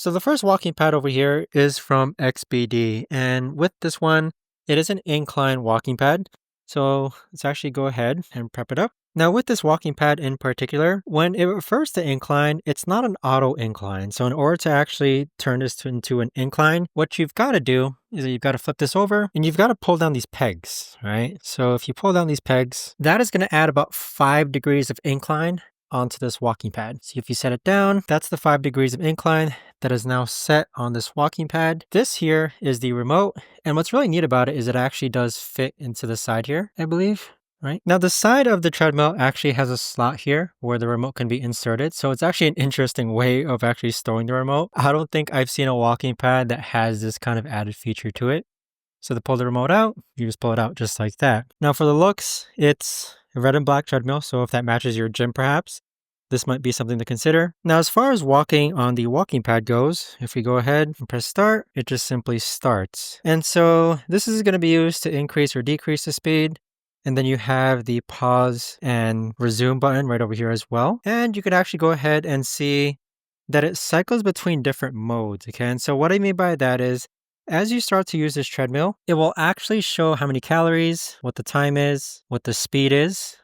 So the first walking pad over here is from XBD, and with this one, it is an incline walking pad. So let's actually go ahead and prep it up. Now with this walking pad in particular, when it refers to incline, it's not an auto incline. So in order to actually turn this into an incline, what you've got to do is you've got to flip this over and you've got to pull down these pegs, right? So if you pull down these pegs, that is going to add about 5 degrees of incline onto this walking pad. So if you set it down, that's the 5 degrees of incline that is now set on this walking pad. This here is the remote. And what's really neat about it is it actually does fit into the side here, I believe. Right now, the side of the treadmill actually has a slot here where the remote can be inserted. So it's actually an interesting way of actually storing the remote. I don't think I've seen a walking pad that has this kind of added feature to it. So to pull the remote out, you just pull it out just like that. Now for the looks, it's a red and black treadmill. So if that matches your gym perhaps, this might be something to consider. Now as far as walking on the walking pad goes, if we go ahead and press start, it just simply starts. And so this is going to be used to increase or decrease the speed. And then you have the pause and resume button right over here as well. And you could actually go ahead and see that it cycles between different modes. Okay. And so what I mean by that is as you start to use this treadmill, it will actually show how many calories, what the time is, what the speed is,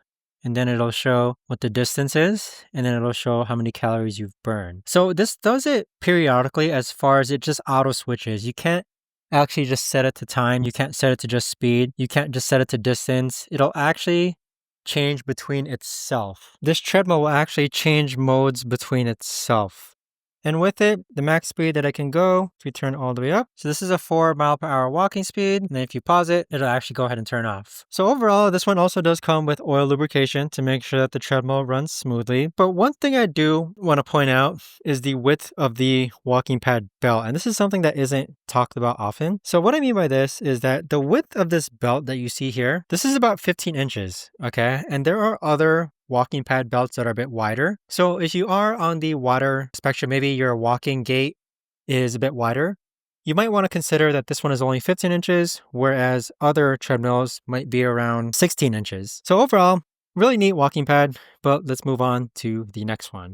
and then it'll show what the distance is, and then it'll show how many calories you've burned. So this does it periodically as far as it just auto switches. You can't actually just set it to time. You can't set it to just speed. You can't just set it to distance. It'll actually change between itself. This treadmill will actually change modes between itself. And with it, the max speed that I can go, if you turn all the way up. So this is a 4 mile per hour walking speed. And then if you pause it, it'll actually go ahead and turn off. So overall, this one also does come with oil lubrication to make sure that the treadmill runs smoothly. But one thing I do want to point out is the width of the walking pad belt. And this is something that isn't talked about often. So what I mean by this is that the width of this belt that you see here, this is about 15 inches, okay? And there are other walking pad belts that are a bit wider. So if you are on the wider spectrum, maybe your walking gait is a bit wider, you might want to consider that this one is only 15 inches, whereas other treadmills might be around 16 inches. So overall, really neat walking pad, but let's move on to the next one.